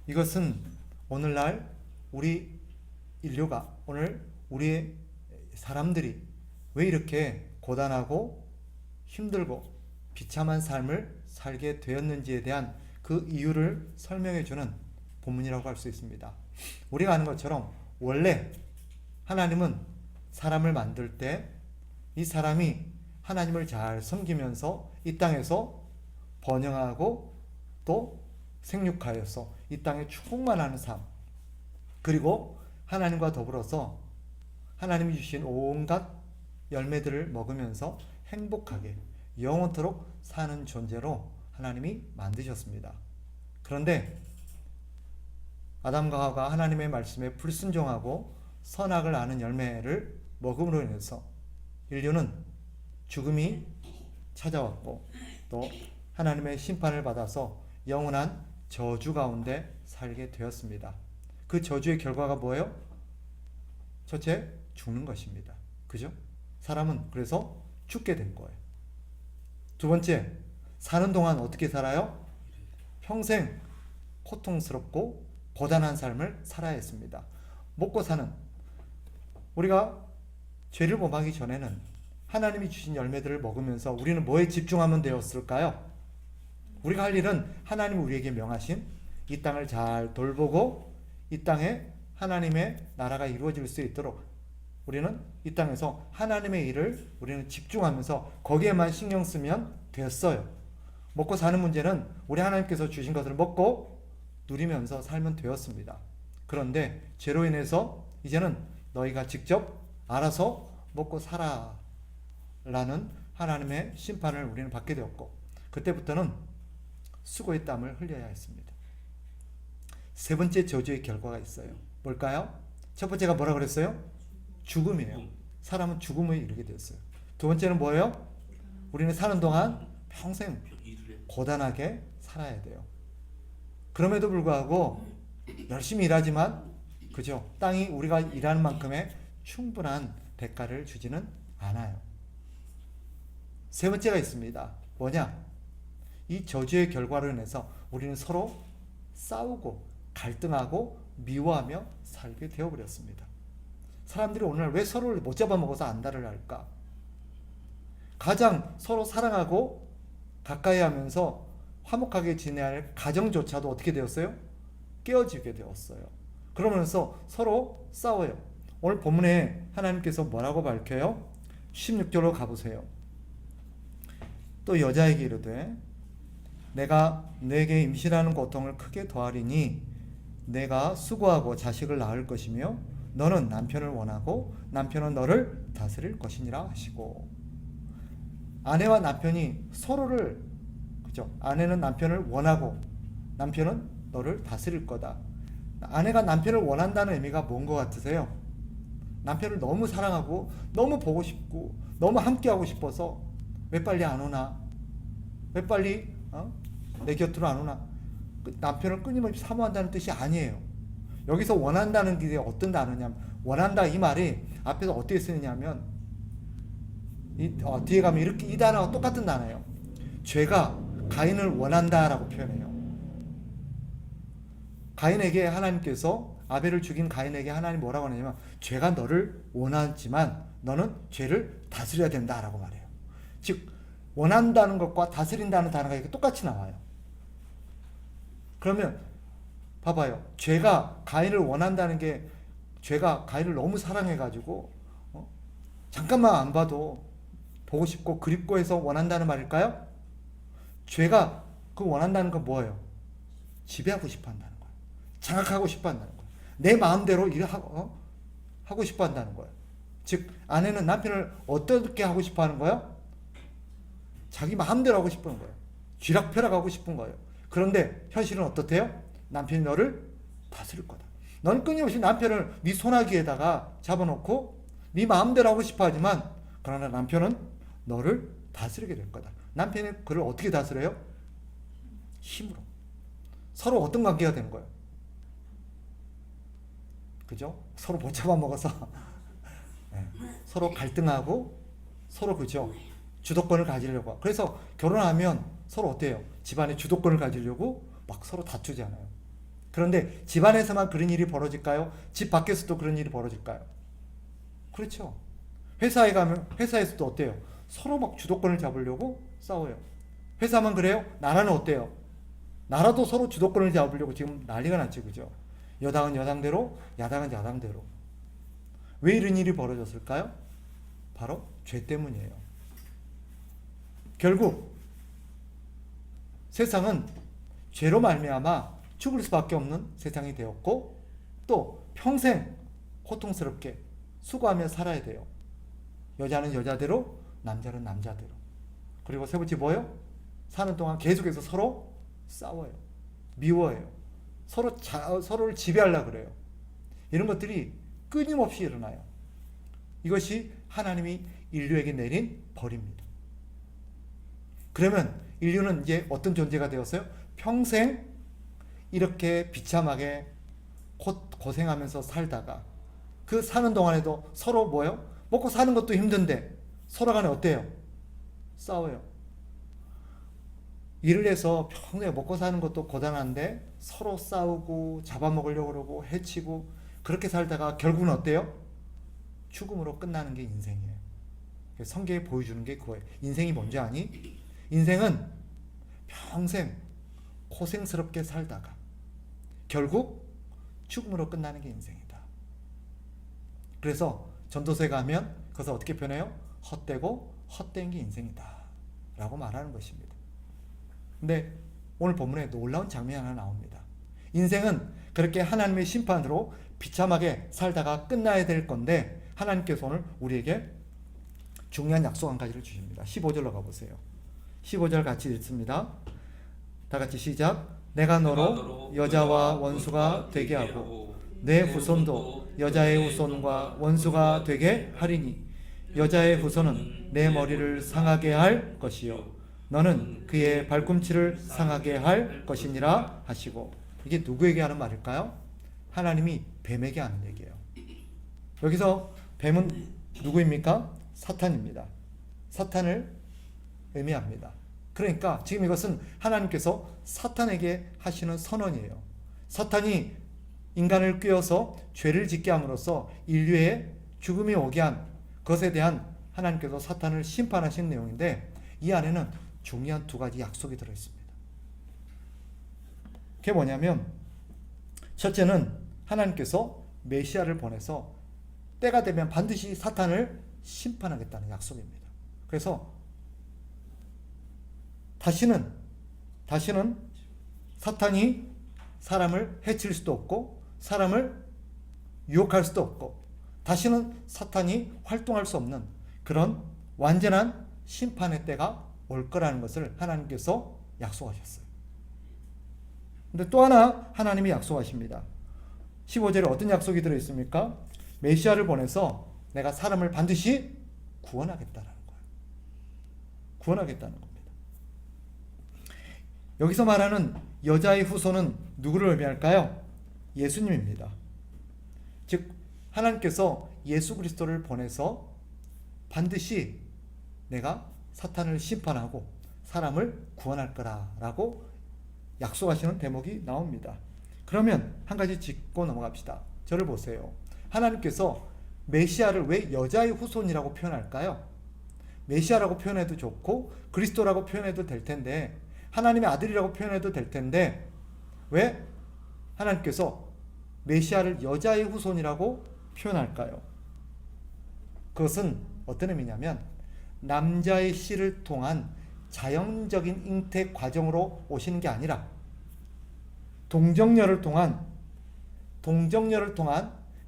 이것은 오늘날 우리 인류가, 오늘 우리 사람들이 왜 이렇게 고단하고 힘들고 비참한 삶을 살게 되었는지에 대한 그 이유를 설명해 주는 본문이라고 할 수 있습니다. 우리가 아는 것처럼 원래 하나님은 사람을 만들 때 이 사람이 하나님을 잘 섬기면서 이 땅에서 번영하고 또 생육하여서 이 땅에 충만하는 삶, 그리고 하나님과 더불어서 하나님이 주신 온갖 열매들을 먹으면서 행복하게 영원토록 사는 존재로 하나님이 만드셨습니다. 그런데 아담과 하와가 하나님의 말씀에 불순종하고 선악을 아는 열매를 먹음으로 인해서 인류는 죽음이 찾아왔고 또 하나님의 심판을 받아서 영원한 저주 가운데 살게 되었습니다. 그 저주의 결과가 뭐예요? 첫째, 죽는 것입니다. 그죠? 사람은 그래서 죽게 된 거예요. 두 번째, 사는 동안 어떻게 살아요? 평생 고통스럽고 고단한 삶을 살아야 했습니다. 먹고 사는, 우리가 죄를 범하기 전에는 하나님이 주신 열매들을 먹으면서 우리는 뭐에 집중하면 되었을까요? 우리가 할 일은 하나님이 우리에게 명하신 이 땅을 잘 돌보고 이 땅에 하나님의 나라가 이루어질 수 있도록 우리는 이 땅에서 하나님의 일을 우리는 집중하면서 거기에만 신경 쓰면 됐어요. 먹고 사는 문제는 우리 하나님께서 주신 것을 먹고 누리면서 살면 되었습니다. 그런데 죄로 인해서 이제는 너희가 직접 알아서 먹고 살아 라는 하나님의 심판을 우리는 받게 되었고, 그때부터는 수고의 땀을 흘려야 했습니다. 세 번째 저주의 결과가 있어요. 뭘까요? 첫 번째가 뭐라 그랬어요? 죽음이에요. 사람은 죽음에 이르게 되었어요. 두 번째는 뭐예요? 우리는 사는 동안 평생 고단하게 살아야 돼요. 그럼에도 불구하고 열심히 일하지만 그죠? 땅이 우리가 일하는 만큼의 충분한 대가를 주지는 않아요. 세 번째가 있습니다. 뭐냐? 이 저주의 결과로 인해서 우리는 서로 싸우고 갈등하고 미워하며 살게 되어버렸습니다. 사람들이 오늘날 왜 서로를 못 잡아먹어서 안달을 할까? 가장 서로 사랑하고 가까이 하면서 화목하게 지내야 할 가정조차도 어떻게 되었어요? 깨어지게 되었어요. 그러면서 서로 싸워요. 오늘 본문에 하나님께서 뭐라고 밝혀요? 16절로 가보세요. 또 여자에게 이르되 내가 네게 임신하는 고통을 크게 더하리니 내가 수고하고 자식을 낳을 것이며 너는 남편을 원하고 남편은 너를 다스릴 것이니라 하시고, 아내와 남편이 서로를, 그죠? 아내는 남편을 원하고 남편은 너를 다스릴 거다. 아내가 남편을 원한다는 의미가 뭔 것 같으세요? 남편을 너무 사랑하고 너무 보고 싶고 너무 함께하고 싶어서 왜 빨리 안 오나? 왜 빨리 내 곁으로 안 오나? 남편을 끊임없이 사모한다는 뜻이 아니에요. 여기서 원한다는 게 어떤 단어냐면, 원한다 이 말이 앞에서 어떻게 쓰느냐면 뒤에 가면 이렇게, 이 단어가 똑같은 단어예요. 죄가 가인을 원한다라고 표현해요. 가인에게 하나님께서, 아벨을 죽인 가인에게 하나님 뭐라고 하냐면 죄가 너를 원하지만 너는 죄를 다스려야 된다라고 말해요. 즉 원한다는 것과 다스린다는 단어가 이렇게 똑같이 나와요. 그러면 봐봐요. 죄가 가인을 원한다는 게, 죄가 가인을 너무 사랑해가지고 잠깐만 안 봐도 보고 싶고 그립고 해서 원한다는 말일까요? 죄가 그 원한다는 건 뭐예요? 지배하고 싶어 한다는 거예요. 장악하고 싶어 한다는 거예요. 내 마음대로 하고 싶어 한다는 거예요. 즉 아내는 남편을 어떻게 하고 싶어 하는 거예요? 자기 마음대로 하고 싶은 거예요. 쥐락펴락 하고 싶은 거예요. 그런데 현실은 어떻대요? 남편이 너를 다스릴 거다. 넌 끊임없이 남편을 네 손아귀에다가 잡아놓고 네 마음대로 하고 싶어 하지만, 그러나 남편은 너를 다스리게 될 거다. 남편이 그를 어떻게 다스려요? 힘으로. 서로 어떤 관계가 되는 거예요? 그죠? 서로 못 잡아먹어서 네. 서로 갈등하고 서로, 그죠? 주도권을 가지려고. 그래서 결혼하면 서로 어때요? 집안의 주도권을 가지려고 막 서로 다투잖아요. 그런데 집 안에서만 그런 일이 벌어질까요? 집 밖에서도 그런 일이 벌어질까요? 그렇죠. 회사에 가면 회사에서도 어때요? 서로 막 주도권을 잡으려고 싸워요. 회사만 그래요? 나라는 어때요? 나라도 서로 주도권을 잡으려고 지금 난리가 났지, 그죠? 여당은 여당대로, 야당은 야당대로. 왜 이런 일이 벌어졌을까요? 바로 죄 때문이에요. 결국 세상은 죄로 말미암아 죽을 수밖에 없는 세상이 되었고, 또 평생 고통스럽게 수고하며 살아야 돼요. 여자는 여자대로, 남자는 남자대로. 그리고 세 번째 뭐예요? 사는 동안 계속해서 서로 싸워요. 미워해요. 서로를 지배하려고 그래요. 이런 것들이 끊임없이 일어나요. 이것이 하나님이 인류에게 내린 벌입니다. 그러면 인류는 이제 어떤 존재가 되었어요? 평생 이렇게 비참하게 고생하면서 살다가 그 사는 동안에도 서로 뭐예요? 먹고 사는 것도 힘든데 서로 간에 어때요? 싸워요. 일을 해서 평생 먹고 사는 것도 고단한데 서로 싸우고 잡아먹으려고 그러고 해치고 그렇게 살다가 결국은 어때요? 죽음으로 끝나는 게 인생이에요. 성경이 보여주는 게 그거예요. 인생이 뭔지 아니? 인생은 평생 고생스럽게 살다가 결국 죽음으로 끝나는 게 인생이다. 그래서 전도서에 가면 그것을 어떻게 표현해요? 헛되고 헛된 게 인생이다 라고 말하는 것입니다. 근데 오늘 본문에 놀라운 장면이 하나 나옵니다. 인생은 그렇게 하나님의 심판으로 비참하게 살다가 끝나야 될 건데 하나님께서 오늘 우리에게 중요한 약속 한 가지를 주십니다. 15절로 가보세요. 15절 같이 읽습니다. 다 같이 시작. 내가 너로 여자와 원수가 되게 하고 내 후손도 여자의 후손과 원수가 되게 하리니 여자의 후손은 내 머리를 상하게 할 것이요 너는 그의 발꿈치를 상하게 할 것이니라 하시고. 이게 누구에게 하는 말일까요? 하나님이 뱀에게 하는 얘기예요. 여기서 뱀은 누구입니까? 사탄입니다. 사탄을 의미합니다. 그러니까 지금 이것은 하나님께서 사탄에게 하시는 선언이에요. 사탄이 인간을 꿰어서 죄를 짓게 함으로써 인류에 죽음이 오게 한 것에 대한 하나님께서 사탄을 심판하신 내용인데 이 안에는 중요한 두 가지 약속이 들어있습니다. 그게 뭐냐면 첫째는 하나님께서 메시아를 보내서 때가 되면 반드시 사탄을 심판하겠다는 약속입니다. 그래서 다시는 사탄이 사람을 해칠 수도 없고 사람을 유혹할 수도 없고 다시는 사탄이 활동할 수 없는 그런 완전한 심판의 때가 올 거라는 것을 하나님께서 약속하셨어요. 근데 또 하나 하나님이 약속하십니다. 15절에 어떤 약속이 들어있습니까? 메시아를 보내서 내가 사람을 반드시 구원하겠다는 거예요. 구원하겠다는 겁니다. 여기서 말하는 여자의 후손은 누구를 의미할까요? 예수님입니다. 즉 하나님께서 예수 그리스도를 보내서 반드시 내가 사탄을 심판하고 사람을 구원할 거라라고 약속하시는 대목이 나옵니다. 그러면 한 가지 짚고 넘어갑시다. 저를 보세요. 하나님께서 메시아를 왜 여자의 후손이라고 표현할까요? 메시아라고 표현해도 좋고 그리스도라고 표현해도 될 텐데 하나님의 아들이라고 표현해도 될 텐데 왜 하나님께서 메시아를 여자의 후손이라고 표현할까요? 그것은 어떤 의미냐면 남자의 씨를 통한 자연적인 잉태 과정으로 오시는 게 아니라 동정녀를 통한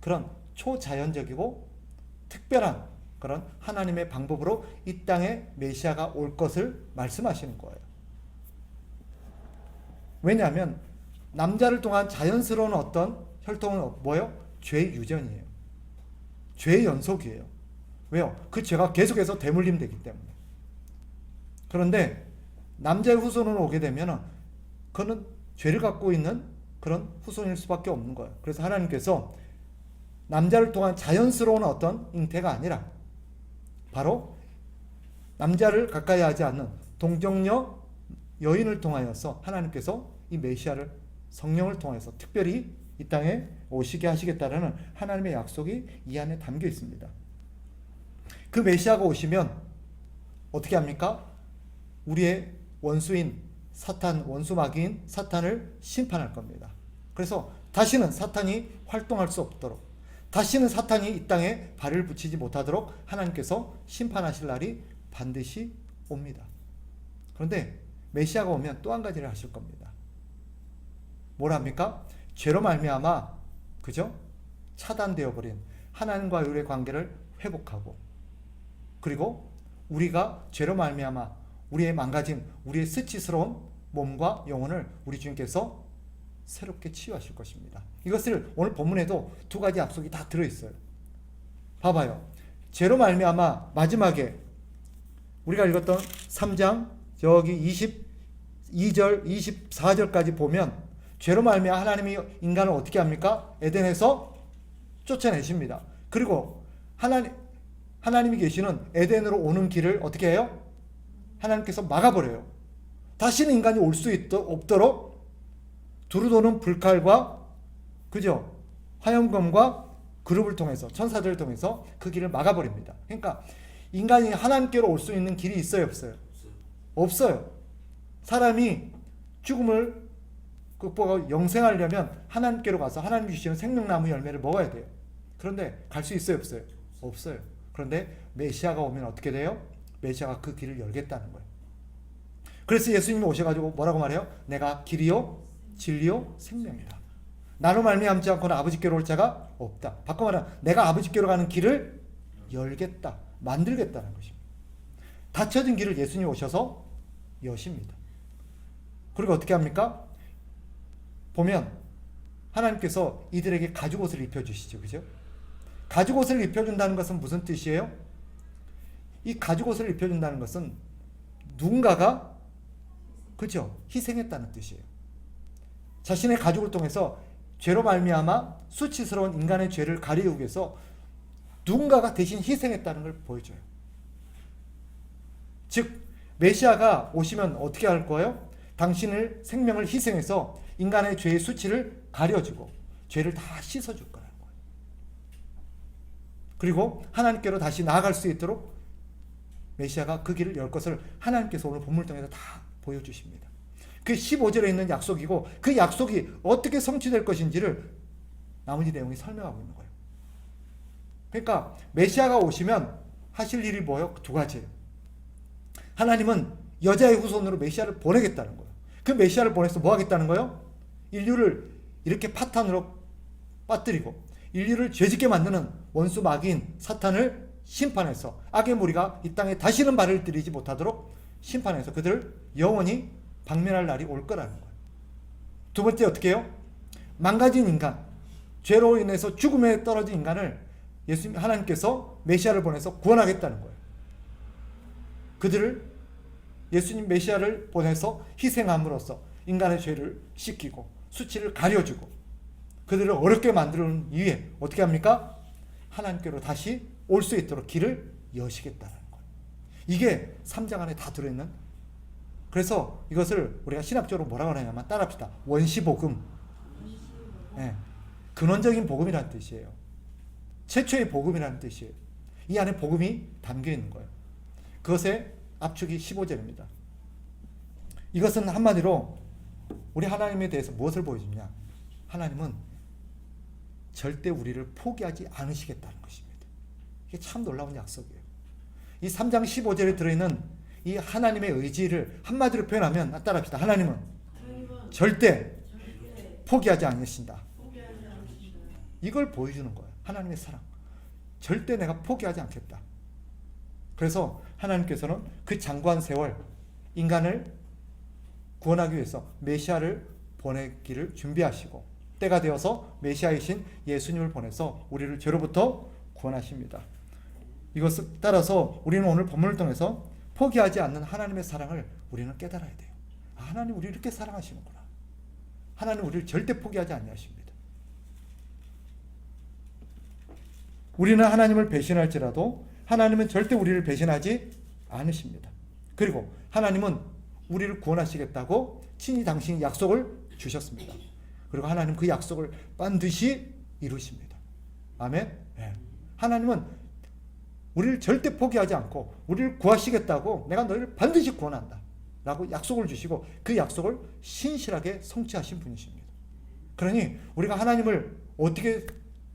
그런 초자연적이고 특별한 그런 하나님의 방법으로 이 땅에 메시아가 올 것을 말씀하시는 거예요. 왜냐하면 남자를 통한 자연스러운 어떤 혈통은 뭐예요? 죄의 유전이에요. 죄의 연속이에요. 왜요? 그 죄가 계속해서 대물림 되기 때문에. 그런데 남자의 후손으로 오게 되면 그는 죄를 갖고 있는 그런 후손일 수밖에 없는 거예요. 그래서 하나님께서 남자를 통한 자연스러운 어떤 잉태가 아니라 바로 남자를 가까이 하지 않는 동정녀 여인을 통하여서 하나님께서 이 메시아를 성령을 통해서 특별히 이 땅에 오시게 하시겠다라는 하나님의 약속이 이 안에 담겨 있습니다. 그 메시아가 오시면 어떻게 합니까? 우리의 원수인 사탄, 원수 마귀인 사탄을 심판할 겁니다. 그래서 다시는 사탄이 활동할 수 없도록, 다시는 사탄이 이 땅에 발을 붙이지 못하도록 하나님께서 심판하실 날이 반드시 옵니다. 그런데 메시아가 오면 또 한 가지를 하실 겁니다. 뭐랍니까? 죄로 말미암아, 그죠? 차단되어 버린 하나님과 우리의 관계를 회복하고, 그리고 우리가 죄로 말미암아 우리의 망가진, 우리의 수치스러운 몸과 영혼을 우리 주님께서 새롭게 치유하실 것입니다. 이것을 오늘 본문에도 두 가지 약속이 다 들어있어요. 봐봐요. 죄로 말미암아 마지막에 우리가 읽었던 3장 여기 22절 24절까지 보면 죄로 말미암아 하나님이 인간을 어떻게 합니까? 에덴에서 쫓아내십니다. 그리고 하나님이 계시는 에덴으로 오는 길을 어떻게 해요? 하나님께서 막아버려요. 다시는 인간이 올 수 없도록 두루도는 불칼과, 그죠? 화염검과 그룹을 통해서, 천사들을 통해서 그 길을 막아버립니다. 그러니까 인간이 하나님께로 올 수 있는 길이 있어요, 없어요? 없어요. 사람이 죽음을 극복하고 영생하려면 하나님께로 가서 하나님 주시는 생명나무 열매를 먹어야 돼요. 그런데 갈 수 있어요, 없어요? 없어요. 그런데 메시아가 오면 어떻게 돼요? 메시아가 그 길을 열겠다는 거예요. 그래서 예수님이 오셔가지고 뭐라고 말해요? 내가 길이요 진리요 생명이라. 나로 말미암지 않고는 아버지께로 올 자가 없다. 바꿔 말하면 내가 아버지께로 가는 길을 열겠다, 만들겠다는 것입니다. 닫혀진 길을 예수님이 오셔서 여십니다. 그리고 어떻게 합니까? 보면 하나님께서 이들에게 가죽옷을 입혀주시죠. 그죠? 가죽옷을 입혀준다는 것은 무슨 뜻이에요? 이 가죽옷을 입혀준다는 것은 누군가가, 그죠? 희생했다는 뜻이에요. 자신의 가죽을 통해서 죄로 말미암아 수치스러운 인간의 죄를 가리우기 위해서 누군가가 대신 희생했다는 걸 보여줘요. 즉 메시아가 오시면 어떻게 할 거예요? 당신의 생명을 희생해서 인간의 죄의 수치를 가려주고 죄를 다 씻어줄 거라는 거예요. 그리고 하나님께로 다시 나아갈 수 있도록 메시아가 그 길을 열 것을 하나님께서 오늘 본문을 통해서 다 보여주십니다. 그 15절에 있는 약속이고 그 약속이 어떻게 성취될 것인지를 나머지 내용이 설명하고 있는 거예요. 그러니까 메시아가 오시면 하실 일이 뭐예요? 두 가지예요. 하나님은 여자의 후손으로 메시아를 보내겠다는 거예요. 그 메시아를 보내서 뭐 하겠다는 거예요? 인류를 이렇게 파탄으로 빠뜨리고 인류를 죄짓게 만드는 원수 마귀인 사탄을 심판해서 악의 무리가 이 땅에 다시는 발을 들이지 못하도록 심판해서 그들을 영원히 박멸할 날이 올 거라는 거예요. 두 번째 어떻게 해요? 망가진 인간, 죄로 인해서 죽음에 떨어진 인간을 예수님 하나님께서 메시아를 보내서 구원하겠다는 거예요. 그들을 예수님 메시아를 보내서 희생함으로써 인간의 죄를 씻기고 수치를 가려주고 그들을 어렵게 만드는 이유에 어떻게 합니까? 하나님께로 다시 올 수 있도록 길을 여시겠다는 거예요. 이게 3장 안에 다 들어있는, 그래서 이것을 우리가 신학적으로 뭐라고 하냐면 따라합시다. 원시복음. 네. 근원적인 복음이라는 뜻이에요. 최초의 복음이라는 뜻이에요. 이 안에 복음이 담겨 있는 거예요. 그것의 압축이 15절입니다. 이것은 한마디로 우리 하나님에 대해서 무엇을 보여주냐? 하나님은 절대 우리를 포기하지 않으시겠다는 것입니다. 이게 참 놀라운 약속이에요. 이 3장 15절에 들어있는 이 하나님의 의지를 한마디로 표현하면 따라합시다. 하나님은 절대 포기하지 않으신다. 이걸 보여주는 거예요. 하나님의 사랑. 절대 내가 포기하지 않겠다. 그래서 하나님께서는 그 장구한 세월 인간을 구원하기 위해서 메시아를 보내기를 준비하시고 때가 되어서 메시아이신 예수님을 보내서 우리를 죄로부터 구원하십니다. 이것을 따라서 우리는 오늘 본문을 통해서 포기하지 않는 하나님의 사랑을 우리는 깨달아야 돼요. 하나님 우리를 이렇게 사랑하시는구나. 하나님 우리를 절대 포기하지 않으십니다. 우리는 하나님을 배신할지라도 하나님은 절대 우리를 배신하지 않으십니다. 그리고 하나님은 우리를 구원하시겠다고 친히 당신이 약속을 주셨습니다. 그리고 하나님 그 약속을 반드시 이루십니다. 아멘. 예. 하나님은 우리를 절대 포기하지 않고 우리를 구하시겠다고 내가 너희를 반드시 구원한다 라고 약속을 주시고 그 약속을 신실하게 성취하신 분이십니다. 그러니 우리가 하나님을 어떻게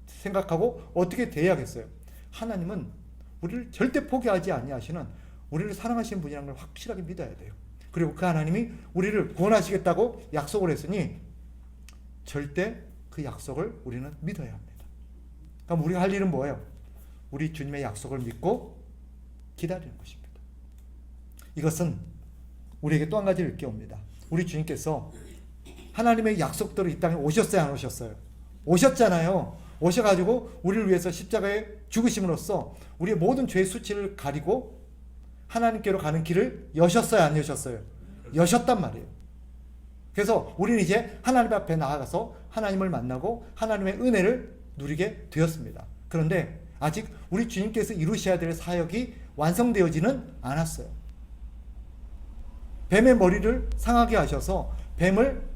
생각하고 어떻게 대해야겠어요? 하나님은 우리를 절대 포기하지 아니하시는 우리를 사랑하시는 분이라는 걸 확실하게 믿어야 돼요. 그리고 그 하나님이 우리를 구원하시겠다고 약속을 했으니 절대 그 약속을 우리는 믿어야 합니다. 그럼 우리가 할 일은 뭐예요? 우리 주님의 약속을 믿고 기다리는 것입니다. 이것은 우리에게 또 한 가지를 깨웁니다. 우리 주님께서 하나님의 약속대로 이 땅에 오셨어요, 안 오셨어요? 오셨잖아요. 오셔가지고 우리를 위해서 십자가에 죽으심으로써 우리의 모든 죄의 수치를 가리고 하나님께로 가는 길을 여셨어요, 안 여셨어요? 여셨단 말이에요. 그래서 우리는 이제 하나님 앞에 나아가서 하나님을 만나고 하나님의 은혜를 누리게 되었습니다. 그런데 아직 우리 주님께서 이루셔야 될 사역이 완성되어지는 않았어요. 뱀의 머리를 상하게 하셔서 뱀을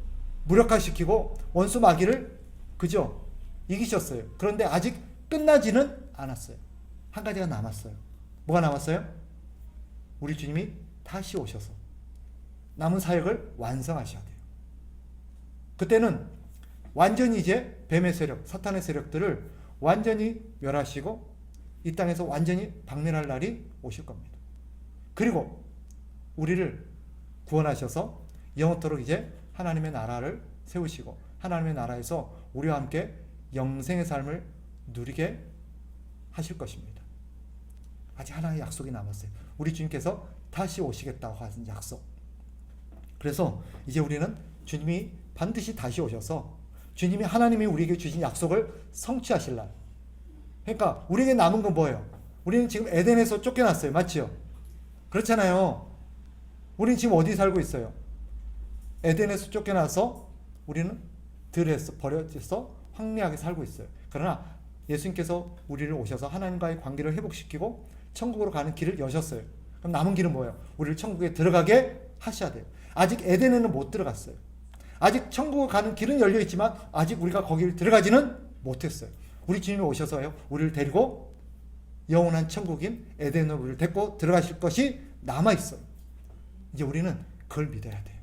무력화시키고 원수 마귀를 그죠? 이기셨어요. 그런데 아직 끝나지는 않았어요. 한 가지가 남았어요. 뭐가 남았어요? 우리 주님이 다시 오셔서 남은 사역을 완성하셔야 돼요. 그때는 완전히 이제 뱀의 세력, 사탄의 세력들을 완전히 멸하시고 이 땅에서 완전히 박멸할 날이 오실 겁니다. 그리고 우리를 구원하셔서 영원토록 이제 하나님의 나라를 세우시고 하나님의 나라에서 우리와 함께 영생의 삶을 누리게 하실 것입니다. 아직 하나의 약속이 남았어요. 우리 주님께서 다시 오시겠다고 하신 약속. 그래서 이제 우리는 주님이 반드시 다시 오셔서 주님이 하나님이 우리에게 주신 약속을 성취하실 날. 그러니까 우리에게 남은 건 뭐예요? 우리는 지금 에덴에서 쫓겨났어요. 맞죠? 그렇잖아요. 우리는 지금 어디 살고 있어요? 에덴에서 쫓겨나서 우리는 들에서 버려져서 황폐하게 살고 있어요. 그러나 예수님께서 우리를 오셔서 하나님과의 관계를 회복시키고 천국으로 가는 길을 여셨어요. 그럼 남은 길은 뭐예요? 우리를 천국에 들어가게 하셔야 돼요. 아직 에덴에는 못 들어갔어요. 아직 천국에 가는 길은 열려있지만 아직 우리가 거기를 들어가지는 못했어요. 우리 주님이 오셔서요, 우리를 데리고 영원한 천국인 에덴으로 우리를 데리고 들어가실 것이 남아있어요. 이제 우리는 그걸 믿어야 돼요.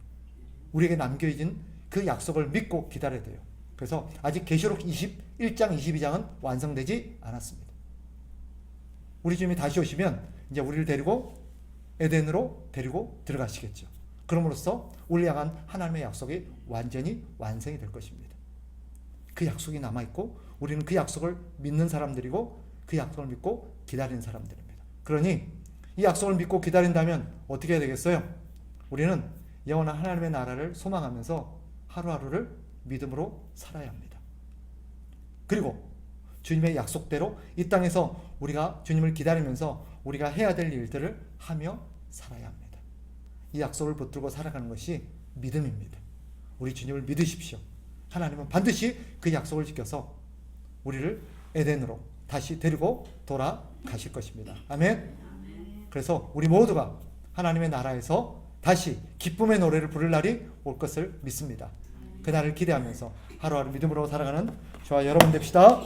우리에게 남겨진 그 약속을 믿고 기다려야 돼요. 그래서 아직 계시록 21장, 22장은 완성되지 않았습니다. 우리 주님이 다시 오시면 이제 우리를 데리고 에덴으로 데리고 들어가시겠죠. 그럼으로써 우리를 향한 하나님의 약속이 완전히 완성이 될 것입니다. 그 약속이 남아있고 우리는 그 약속을 믿는 사람들이고 그 약속을 믿고 기다리는 사람들입니다. 그러니 이 약속을 믿고 기다린다면 어떻게 해야 되겠어요? 우리는 영원한 하나님의 나라를 소망하면서 하루하루를 믿음으로 살아야 합니다. 그리고 주님의 약속대로 이 땅에서 우리가 주님을 기다리면서 우리가 해야 될 일들을 하며 살아야 합니다. 이 약속을 붙들고 살아가는 것이 믿음입니다. 우리 주님을 믿으십시오. 하나님은 반드시 그 약속을 지켜서 우리를 에덴으로 다시 데리고 돌아가실 것입니다. 아멘. 그래서 우리 모두가 하나님의 나라에서 다시 기쁨의 노래를 부를 날이 올 것을 믿습니다. 그날을 기대하면서 하루하루 믿음으로 살아가는 저와 여러분 됩시다.